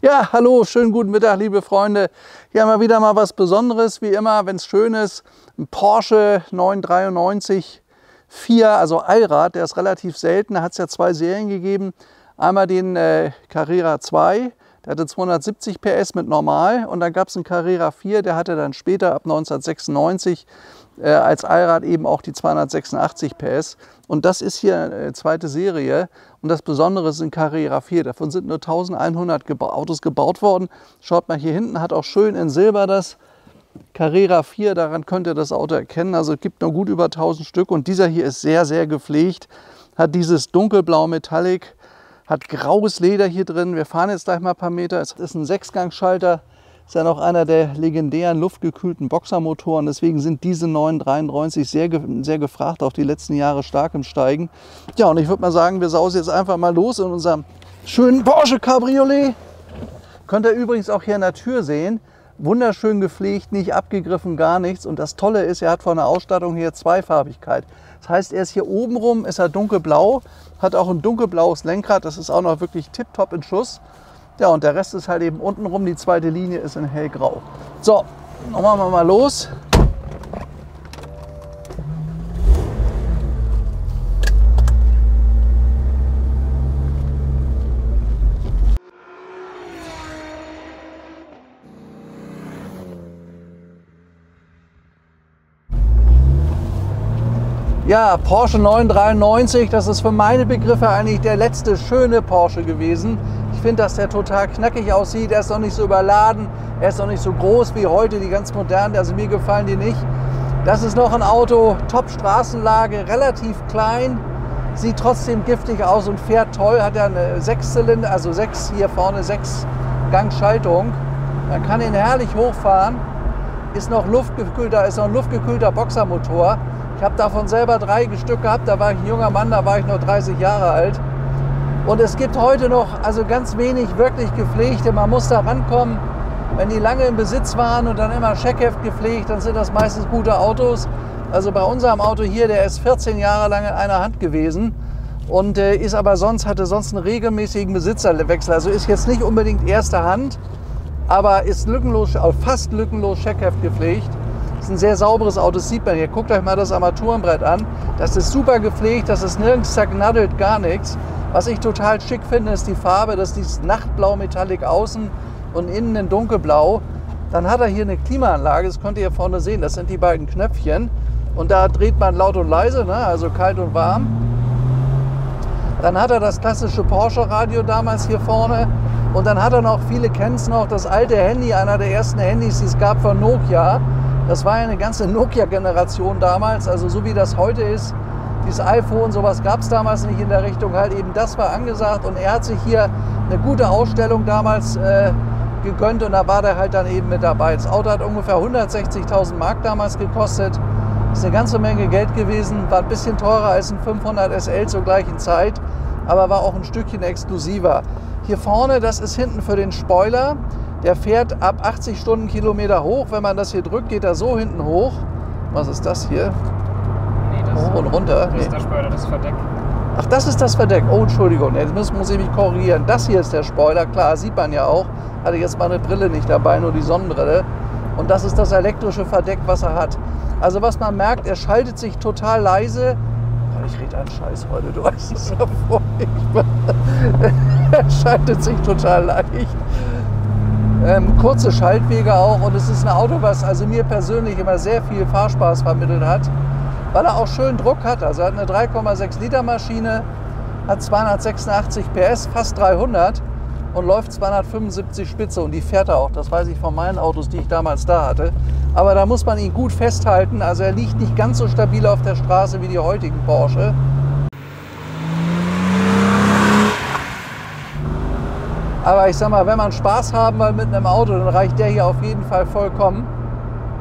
Ja, hallo, schönen guten Mittag, liebe Freunde. Hier haben wir wieder mal was Besonderes, wie immer, wenn es schön ist. Ein Porsche 993 4, also Allrad, der ist relativ selten. Da hat es ja zwei Serien gegeben. Einmal den Carrera 2, der hatte 270 PS mit normal. Und dann gab es einen Carrera 4, der hatte dann später ab 1996 als Allrad eben auch die 286 PS. Und das ist hier eine zweite Serie. Und das Besondere ist ein Carrera 4. Davon sind nur 1100 Autos gebaut worden. Schaut mal hier hinten, hat auch schön in Silber das Carrera 4. Daran könnt ihr das Auto erkennen. Also es gibt nur gut über 1000 Stück. Und dieser hier ist sehr, sehr gepflegt. Hat dieses dunkelblau Metallic, hat graues Leder hier drin. Wir fahren jetzt gleich mal ein paar Meter. Es ist ein Sechsgangschalter. Ist ja noch einer der legendären luftgekühlten Boxermotoren. Deswegen sind diese 993 sehr gefragt, auch die letzten Jahre stark im Steigen. Ja, und ich würde mal sagen, wir sausen jetzt einfach mal los in unserem schönen Porsche Cabriolet. Könnt ihr übrigens auch hier an der Tür sehen. Wunderschön gepflegt, nicht abgegriffen, gar nichts. Und das Tolle ist, er hat von der Ausstattung hier Zweifarbigkeit. Das heißt, er ist hier oben rum, ist er dunkelblau, hat auch ein dunkelblaues Lenkrad. Das ist auch noch wirklich tipptopp in Schuss. Ja, und der Rest ist halt eben unten rum. Die zweite Linie ist in hellgrau. So, dann machen wir mal los. Ja, Porsche 993, das ist für meine Begriffe eigentlich der letzte schöne Porsche gewesen. Ich finde, dass der total knackig aussieht. Er ist noch nicht so überladen, er ist noch nicht so groß wie heute, die ganz modernen. Also mir gefallen die nicht. Das ist noch ein Auto, Top-Straßenlage, relativ klein, sieht trotzdem giftig aus und fährt toll. Hat ja eine Sechszylinder, also hier vorne 6-Gang-Schaltung. Man kann ihn herrlich hochfahren. Ist noch ein luftgekühlter Boxermotor. Ich habe davon selber 3 Stück gehabt. Da war ich ein junger Mann, da war ich noch 30 Jahre alt. Und es gibt heute noch ganz wenig wirklich gepflegte. Man muss da rankommen. Wenn die lange im Besitz waren und dann immer Scheckheft gepflegt, dann sind das meistens gute Autos. Also bei unserem Auto hier, der ist 14 Jahre lang in einer Hand gewesen und ist aber hatte sonst einen regelmäßigen Besitzerwechsel. Also ist jetzt nicht unbedingt erste Hand, aber ist fast lückenlos Scheckheft gepflegt. Ist ein sehr sauberes Auto, das sieht man hier. Guckt euch mal das Armaturenbrett an. Das ist super gepflegt, das ist nirgends zerknaddelt, gar nichts. Was ich total schick finde, ist die Farbe, das ist dieses Nachtblau Metallic außen und innen ein dunkelblau. Dann hat er hier eine Klimaanlage, das könnt ihr hier vorne sehen, das sind die beiden Knöpfchen. Und da dreht man laut und leise, ne? Also kalt und warm. Dann hat er das klassische Porsche-Radio damals hier vorne. Und dann hat er noch, viele kennen es noch, das alte Handy, einer der ersten Handys, die es gab von Nokia. Das war ja eine ganze Nokia-Generation damals, also so wie das heute ist. Dieses iPhone, sowas gab es damals nicht in der Richtung, halt eben das war angesagt. Und er hat sich hier eine gute Ausstellung damals gegönnt und da war der halt dann eben mit dabei. Das Auto hat ungefähr 160.000 Mark damals gekostet. Das ist eine ganze Menge Geld gewesen, war ein bisschen teurer als ein 500 SL zur gleichen Zeit, aber war auch ein Stückchen exklusiver. Hier vorne, das ist hinten für den Spoiler. Der fährt ab 80 Stundenkilometer hoch. Wenn man das hier drückt, geht er so hinten hoch. Was ist das hier? Nee, das hoch und runter. Das ist der Spoiler, das Verdeck. Ach, das ist das Verdeck. Oh, Entschuldigung, jetzt muss ich mich korrigieren. Das hier ist der Spoiler, klar, sieht man ja auch. Hatte jetzt meine Brille nicht dabei, nur die Sonnenbrille. Und das ist das elektrische Verdeck, was er hat. Also was man merkt, er schaltet sich total leise. Ich rede einen Scheiß heute, du weißt es ja furchtbar. Er schaltet sich total leicht. Kurze Schaltwege auch und es ist ein Auto, was also mir persönlich immer sehr viel Fahrspaß vermittelt hat, weil er auch schön Druck hat. Also er hat eine 3,6 Liter Maschine, hat 286 PS, fast 300 und läuft 275 Spitze und die fährt er auch. Das weiß ich von meinen Autos, die ich damals da hatte. Aber da muss man ihn gut festhalten. Also er liegt nicht ganz so stabil auf der Straße wie die heutigen Porsche. Aber ich sag mal, wenn man Spaß haben will mit einem Auto, dann reicht der hier auf jeden Fall vollkommen.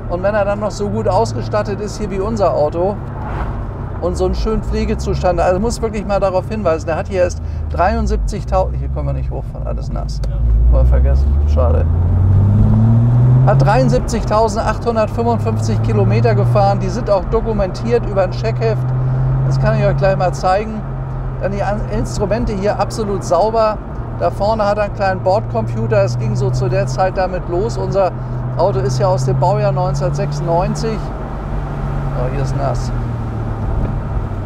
Und wenn er dann noch so gut ausgestattet ist hier wie unser Auto und so einen schönen Pflegezustand, also muss wirklich mal darauf hinweisen, der hat hier erst 73.000, hier kommen wir nicht hochfahren, alles nass, mal vergessen, schade. Hat 73.855 Kilometer gefahren, die sind auch dokumentiert über ein Checkheft, das kann ich euch gleich mal zeigen. Dann die Instrumente hier absolut sauber. Da vorne hat er einen kleinen Bordcomputer. Es ging so zu der Zeit damit los. Unser Auto ist ja aus dem Baujahr 1996. Oh, hier ist nass.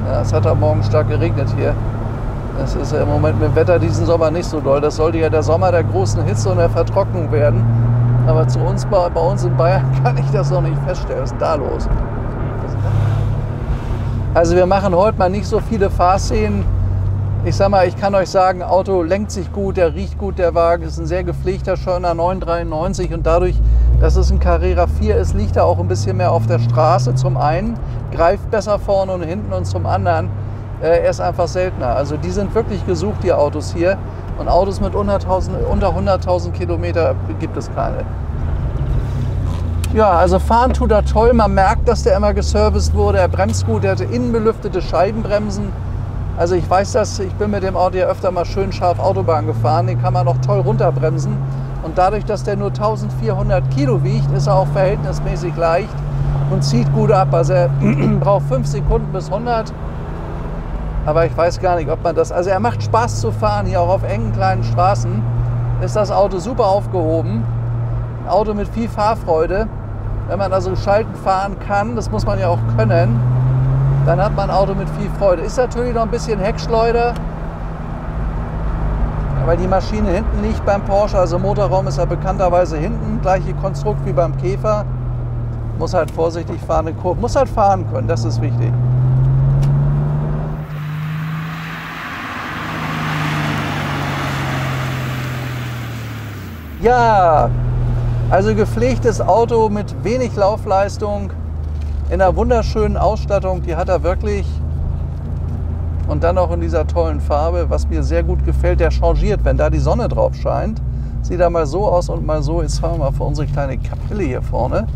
Ja, es hat am Morgen stark geregnet hier. Das ist ja im Moment mit dem Wetter diesen Sommer nicht so doll. Das sollte ja der Sommer der großen Hitze und der Vertrocknung werden. Aber zu uns, bei uns in Bayern kann ich das noch nicht feststellen. Was ist denn da los? Also wir machen heute mal nicht so viele Fahrszenen. Ich sag mal, ich kann euch sagen, Auto lenkt sich gut, der riecht gut, der Wagen ist ein sehr gepflegter Schörner 993 und dadurch, dass es ein Carrera 4 ist, liegt er auch ein bisschen mehr auf der Straße. Zum einen greift besser vorne und hinten und zum anderen, er ist einfach seltener. Also die sind wirklich gesucht, die Autos hier. Und Autos mit unter 100.000 Kilometer gibt es keine. Ja, also fahren tut er toll. Man merkt, dass der immer geserviced wurde. Er bremst gut, er hatte innenbelüftete Scheibenbremsen. Also ich weiß das, ich bin mit dem Auto ja öfter mal schön scharf Autobahn gefahren. Den kann man auch toll runterbremsen. Und dadurch, dass der nur 1400 Kilo wiegt, ist er auch verhältnismäßig leicht und zieht gut ab. Also er braucht 5 Sekunden bis 100. Aber ich weiß gar nicht, ob man das... Also er macht Spaß zu fahren, hier auch auf engen kleinen Straßen. Ist das Auto super aufgehoben. Ein Auto mit viel Fahrfreude. Wenn man also schalten fahren kann, das muss man ja auch können, dann hat man ein Auto mit viel Freude. Ist natürlich noch ein bisschen Heckschleuder, weil die Maschine hinten liegt beim Porsche. Also Motorraum ist ja bekannterweise hinten. Gleiche Konstrukt wie beim Käfer. Muss halt vorsichtig fahren, eine Kurve. Muss halt fahren können, das ist wichtig. Ja, also gepflegtes Auto mit wenig Laufleistung, in einer wunderschönen Ausstattung, die hat er wirklich. Und dann auch in dieser tollen Farbe, was mir sehr gut gefällt, der changiert, wenn da die Sonne drauf scheint. Sieht er mal so aus und mal so. Jetzt fahren wir mal vor unsere kleine Kapelle hier vorne.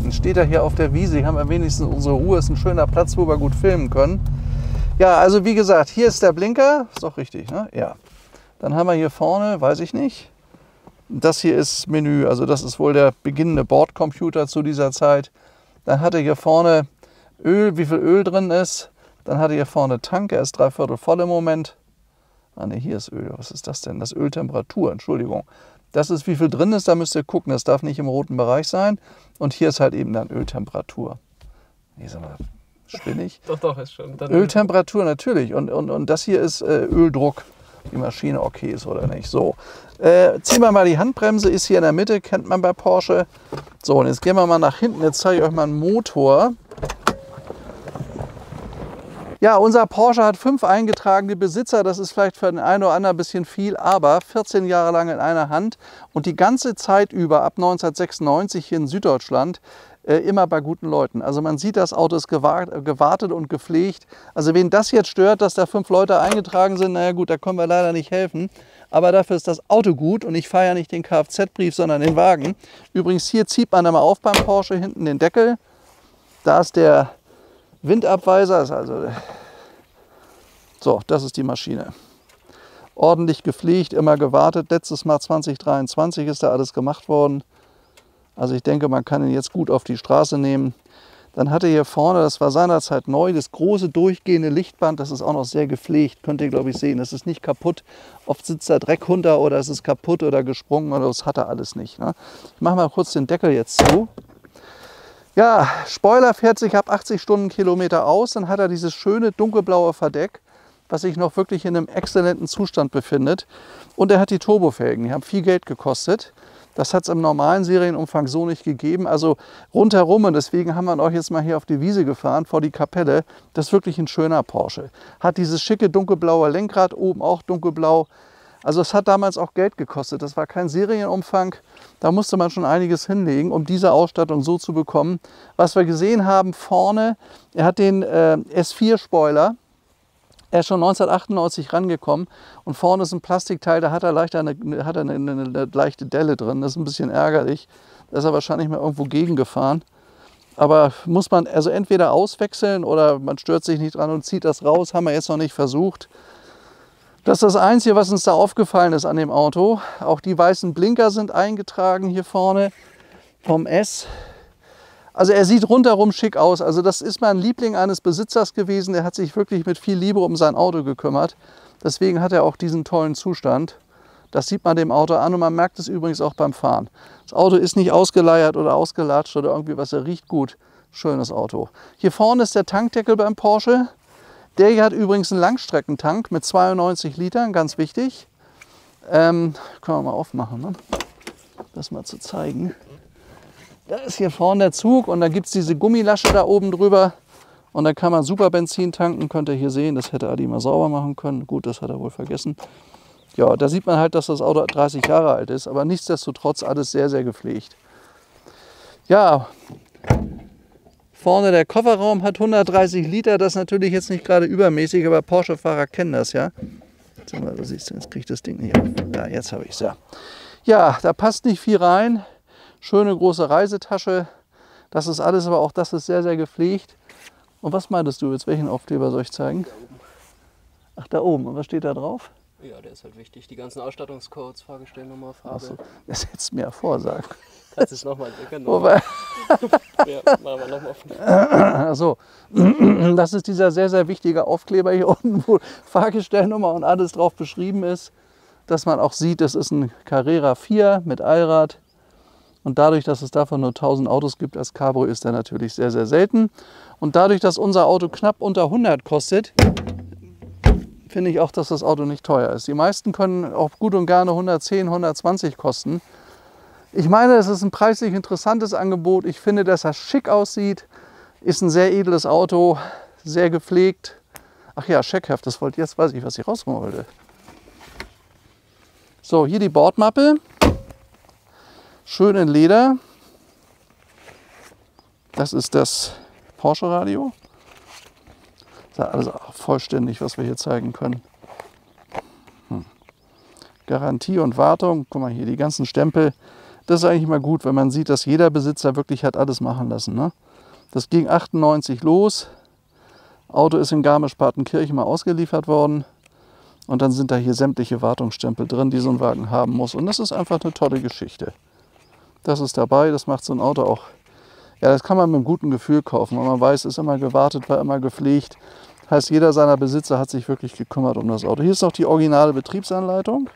Dann steht er hier auf der Wiese, hier haben wir wenigstens unsere Ruhe, ist ein schöner Platz, wo wir gut filmen können. Ja, also wie gesagt, hier ist der Blinker, ist doch richtig, ne? Ja. Dann haben wir hier vorne, weiß ich nicht, das hier ist Menü, also das ist wohl der beginnende Bordcomputer zu dieser Zeit. Dann hat er hier vorne Öl, wie viel Öl drin ist. Dann hat er hier vorne Tank, er ist 3/4 voll im Moment. Ah ne, hier ist Öl, was ist das denn? Das Öltemperatur, Entschuldigung. Das ist, wie viel drin ist, da müsst ihr gucken, das darf nicht im roten Bereich sein. Und hier ist halt eben dann Öltemperatur. Nee, sag mal, spinnig. Doch, ist schon. Dann Öltemperatur natürlich und das hier ist Öldruck. Die Maschine okay ist oder nicht. So, ziehen wir mal die Handbremse, ist hier in der Mitte, kennt man bei Porsche. So, und jetzt gehen wir mal nach hinten, jetzt zeige ich euch mal einen Motor. Ja, unser Porsche hat 5 eingetragene Besitzer, das ist vielleicht für den einen oder anderen ein bisschen viel, aber 14 Jahre lang in einer Hand und die ganze Zeit über, ab 1996 hier in Süddeutschland, immer bei guten Leuten. Also man sieht, das Auto ist gewartet und gepflegt. Also wen das jetzt stört, dass da 5 Leute eingetragen sind, naja gut, da können wir leider nicht helfen. Aber dafür ist das Auto gut und ich fahre ja nicht den Kfz-Brief, sondern den Wagen. Übrigens hier zieht man einmal auf beim Porsche, hinten den Deckel. Da ist der Windabweiser, also so, das ist die Maschine. Ordentlich gepflegt, immer gewartet. Letztes Mal 2023 ist da alles gemacht worden. Also ich denke, man kann ihn jetzt gut auf die Straße nehmen. Dann hat er hier vorne, das war seinerzeit neu, das große durchgehende Lichtband. Das ist auch noch sehr gepflegt, könnt ihr glaube ich sehen. Das ist nicht kaputt. Oft sitzt da Dreck runter oder es ist kaputt oder gesprungen. Oder das hat er alles nicht. Ne? Ich mache mal kurz den Deckel jetzt zu. Ja, Spoiler fährt sich ab 80 Stundenkilometer aus. Dann hat er dieses schöne dunkelblaue Verdeck, was sich noch wirklich in einem exzellenten Zustand befindet. Und er hat die Turbofelgen, die haben viel Geld gekostet. Das hat es im normalen Serienumfang so nicht gegeben. Also rundherum, und deswegen haben wir euch jetzt mal hier auf die Wiese gefahren, vor die Kapelle. Das ist wirklich ein schöner Porsche. Hat dieses schicke dunkelblaue Lenkrad, oben auch dunkelblau. Also es hat damals auch Geld gekostet. Das war kein Serienumfang. Da musste man schon einiges hinlegen, um diese Ausstattung so zu bekommen. Was wir gesehen haben vorne, er hat den S4-Spoiler. Er ist schon 1998 rangekommen und vorne ist ein Plastikteil, da hat er eine leichte Delle drin. Das ist ein bisschen ärgerlich. Da ist er wahrscheinlich mal irgendwo gegengefahren. Aber muss man also entweder auswechseln oder man stört sich nicht dran und zieht das raus. Haben wir jetzt noch nicht versucht. Das ist das Einzige, was uns da aufgefallen ist an dem Auto. Auch die weißen Blinker sind eingetragen hier vorne vom S. Also er sieht rundherum schick aus. Also das ist mal ein Liebling eines Besitzers gewesen. Der hat sich wirklich mit viel Liebe um sein Auto gekümmert. Deswegen hat er auch diesen tollen Zustand. Das sieht man dem Auto an und man merkt es übrigens auch beim Fahren. Das Auto ist nicht ausgeleiert oder ausgelatscht oder irgendwie was, er riecht gut. Schönes Auto. Hier vorne ist der Tankdeckel beim Porsche. Der hier hat übrigens einen Langstreckentank mit 92 Litern, ganz wichtig. Können wir mal aufmachen, ne? Das mal zu zeigen. Da ist hier vorne der Zug und dann gibt es diese Gummilasche da oben drüber. Und dann kann man super Benzin tanken, könnt ihr hier sehen. Das hätte Adi mal sauber machen können. Gut, das hat er wohl vergessen. Ja, da sieht man halt, dass das Auto 30 Jahre alt ist, aber nichtsdestotrotz alles sehr, sehr gepflegt. Ja, vorne der Kofferraum hat 130 Liter, das ist natürlich jetzt nicht gerade übermäßig, aber Porsche-Fahrer kennen das ja. Du siehst, jetzt kriege ich das Ding nicht auf. Ja, jetzt habe ich es ja. Ja, da passt nicht viel rein. Schöne große Reisetasche. Das ist alles, aber auch das ist sehr, sehr gepflegt. Und was meintest du jetzt? Welchen Aufkleber soll ich zeigen? Da oben. Ach, da oben. Und was steht da drauf? Ja, der ist halt wichtig. Die ganzen Ausstattungscodes, Fahrgestellnummer, Farbe. Achso, das hättest du mir ja vorsagen. Kannst du es nochmal decken? Wobei, Ja, machen wir nochmal. also, das ist dieser sehr, sehr wichtige Aufkleber hier unten, wo Fahrgestellnummer und alles drauf beschrieben ist, dass man auch sieht, das ist ein Carrera 4 mit Allrad. Und dadurch, dass es davon nur 1000 Autos gibt als Cabrio, ist er natürlich sehr, sehr selten. Und dadurch, dass unser Auto knapp unter 100 kostet, finde ich auch, dass das Auto nicht teuer ist. Die meisten können auch gut und gerne 110, 120 kosten. Ich meine, es ist ein preislich interessantes Angebot. Ich finde, dass er schick aussieht. Ist ein sehr edles Auto, sehr gepflegt. Ach ja, Scheckheft, das wollte jetzt, weiß ich, was ich rausholen wollte. So, hier die Bordmappe. Schön in Leder. Das ist das Porsche-Radio. Das ist alles auch vollständig, was wir hier zeigen können. Garantie und Wartung. Guck mal hier, die ganzen Stempel. Das ist eigentlich mal gut, wenn man sieht, dass jeder Besitzer wirklich hat alles machen lassen. Ne? Das ging 98 los. Auto ist in Garmisch-Partenkirchen mal ausgeliefert worden. Und dann sind da hier sämtliche Wartungsstempel drin, die so ein Wagen haben muss. Und das ist einfach eine tolle Geschichte. Das ist dabei, das macht so ein Auto auch. Ja, das kann man mit einem guten Gefühl kaufen, weil man weiß, es ist immer gewartet, war immer gepflegt. Heißt, jeder seiner Besitzer hat sich wirklich gekümmert um das Auto. Hier ist noch die originale Betriebsanleitung.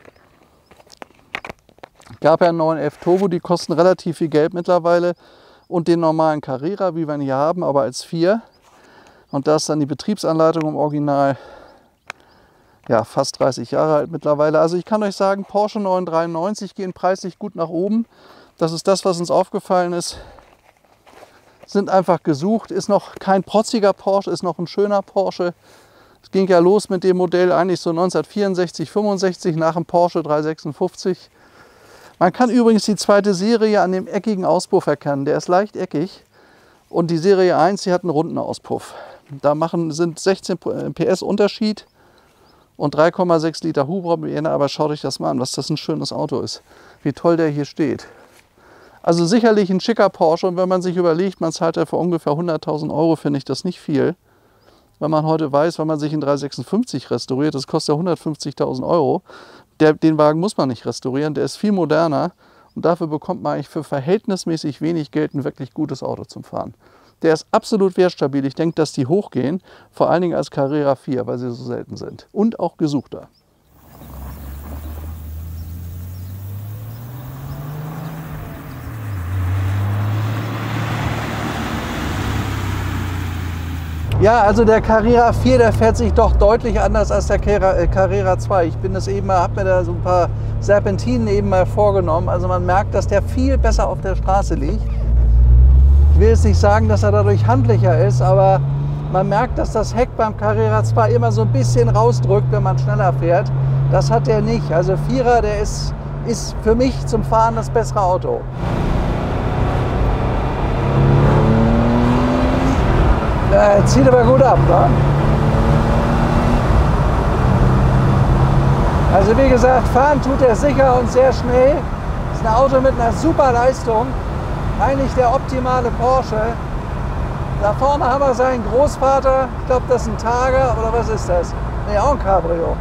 Gab ja einen 911 Turbo, die kosten relativ viel Geld mittlerweile. Und den normalen Carrera, wie wir ihn hier haben, aber als 4. Und da ist dann die Betriebsanleitung im Original, ja, fast 30 Jahre alt mittlerweile. Also ich kann euch sagen, Porsche 993 gehen preislich gut nach oben. Das ist das, was uns aufgefallen ist. Sind einfach gesucht, ist noch kein protziger Porsche, ist noch ein schöner Porsche. Es ging ja los mit dem Modell eigentlich so 1964, 65 nach dem Porsche 356. Man kann übrigens die zweite Serie an dem eckigen Auspuff erkennen. Der ist leicht eckig. Und die Serie 1, die hat einen runden Auspuff. Da sind 16 PS Unterschied und 3,6 Liter Hubraum. Aber schaut euch das mal an, was das ein schönes Auto ist. Wie toll der hier steht. Also sicherlich ein schicker Porsche, und wenn man sich überlegt, man zahlt ja für ungefähr 100.000 Euro, finde ich das nicht viel. Wenn man heute weiß, wenn man sich in 356 restauriert, das kostet ja 150.000 Euro. Den Wagen muss man nicht restaurieren, der ist viel moderner und dafür bekommt man eigentlich für verhältnismäßig wenig Geld ein wirklich gutes Auto zum Fahren. Der ist absolut wertstabil. Ich denke, dass die hochgehen, vor allen Dingen als Carrera 4, weil sie so selten sind und auch gesuchter. Ja, also der Carrera 4, der fährt sich doch deutlich anders als der Carrera 2. Ich bin das eben mal, habe mir da so ein paar Serpentinen eben mal vorgenommen. Also man merkt, dass der viel besser auf der Straße liegt. Ich will jetzt nicht sagen, dass er dadurch handlicher ist, aber man merkt, dass das Heck beim Carrera 2 immer so ein bisschen rausdrückt, wenn man schneller fährt. Das hat der nicht. Also 4er, der ist für mich zum Fahren das bessere Auto. Ja, zieht aber gut ab, ne? Also wie gesagt, fahren tut er sicher und sehr schnell. Das ist ein Auto mit einer super Leistung. Eigentlich der optimale Porsche. Da vorne haben wir seinen Großvater. Ich glaube, das ist ein Targa oder was ist das? Ne, auch ein Cabrio.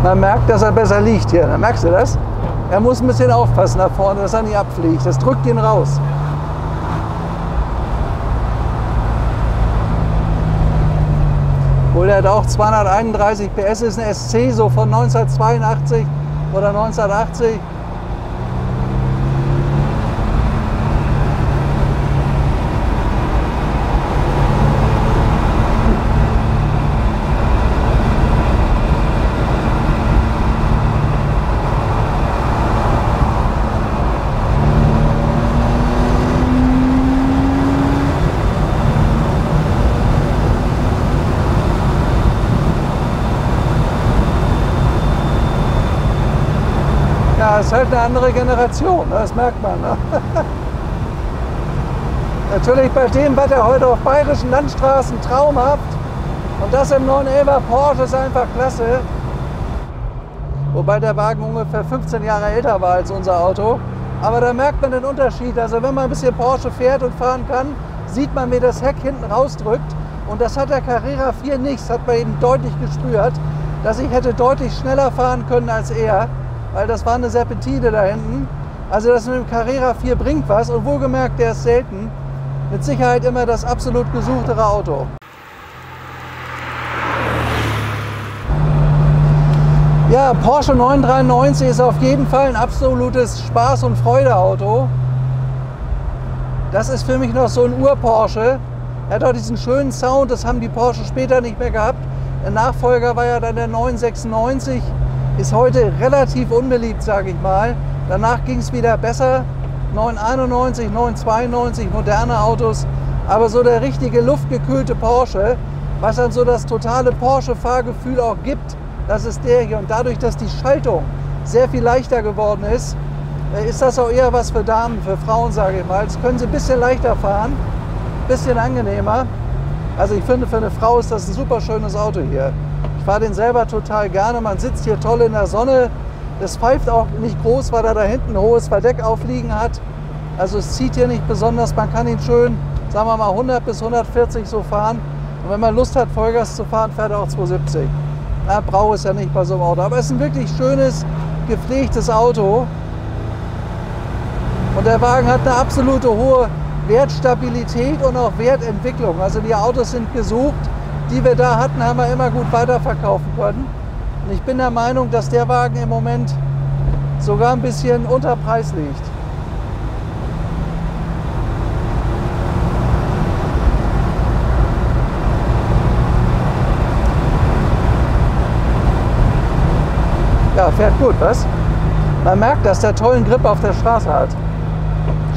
Man merkt, dass er besser liegt hier. Dann merkst du das? Er muss ein bisschen aufpassen da vorne, dass er nicht abfliegt. Das drückt ihn raus. Obwohl, der hat auch 231 PS, ist ein SC so von 1982 oder 1980. Ja, es ist halt eine andere Generation, das merkt man. Ne? Natürlich bei dem Wetter heute auf bayerischen Landstraßen traumhaft. Und das im 911er Porsche ist einfach klasse. Wobei der Wagen ungefähr 15 Jahre älter war als unser Auto. Aber da merkt man den Unterschied. Also wenn man ein bisschen Porsche fährt und fahren kann, sieht man, wie das Heck hinten rausdrückt. Und das hat der Carrera 4 nicht. Das hat man eben deutlich gespürt, dass ich hätte deutlich schneller fahren können als er. Weil das war eine Serpentine da hinten. Also das mit dem Carrera 4 bringt was und wohlgemerkt, der ist selten. Mit Sicherheit immer das absolut gesuchtere Auto. Ja, Porsche 993 ist auf jeden Fall ein absolutes Spaß- und Freude-Auto. Das ist für mich noch so ein Ur-Porsche. Er hat auch diesen schönen Sound, das haben die Porsche später nicht mehr gehabt. Der Nachfolger war ja dann der 996. Ist heute relativ unbeliebt, sage ich mal. Danach ging es wieder besser. 991, 992, moderne Autos. Aber so der richtige luftgekühlte Porsche, was dann so das totale Porsche-Fahrgefühl auch gibt, das ist der hier. Und dadurch, dass die Schaltung sehr viel leichter geworden ist, ist das auch eher was für Damen, für Frauen, sage ich mal. Jetzt können sie ein bisschen leichter fahren, ein bisschen angenehmer. Also ich finde, für eine Frau ist das ein super schönes Auto hier. Ich fahre den selber total gerne. Man sitzt hier toll in der Sonne. Das pfeift auch nicht groß, weil er da hinten ein hohes Verdeck aufliegen hat. Also es zieht hier nicht besonders. Man kann ihn schön, sagen wir mal, 100 bis 140 so fahren. Und wenn man Lust hat, Vollgas zu fahren, fährt er auch 270. Na, braucht es ja nicht bei so einem Auto. Aber es ist ein wirklich schönes, gepflegtes Auto. Und der Wagen hat eine absolute hohe Wertstabilität und auch Wertentwicklung. Also die Autos sind gesucht. Die wir da hatten, haben wir immer gut weiterverkaufen können. Und ich bin der Meinung, dass der Wagen im Moment sogar ein bisschen unter Preis liegt. Ja, fährt gut, was? Man merkt, dass der tollen Grip auf der Straße hat.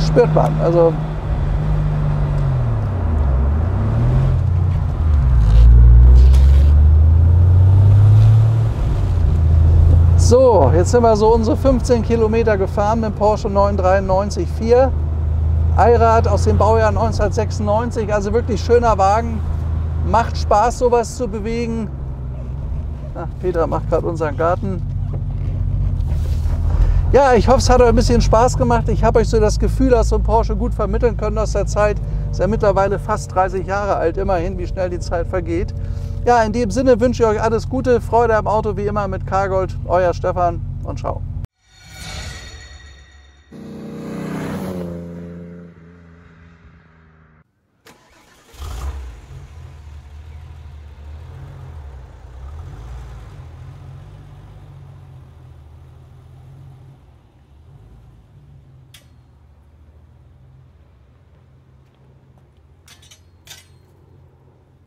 Spürt man. Also so, jetzt sind wir so unsere 15 Kilometer gefahren mit dem Porsche 993 4. Allrad aus dem Baujahr 1996, also wirklich schöner Wagen. Macht Spaß, sowas zu bewegen. Ach, Peter macht gerade unseren Garten. Ja, ich hoffe, es hat euch ein bisschen Spaß gemacht. Ich habe euch so das Gefühl aus so einem Porsche gut vermitteln können aus der Zeit. Ist ja mittlerweile fast 30 Jahre alt, immerhin, wie schnell die Zeit vergeht. Ja, in dem Sinne wünsche ich euch alles Gute, Freude am Auto wie immer mit Cargold. Euer Stefan und ciao.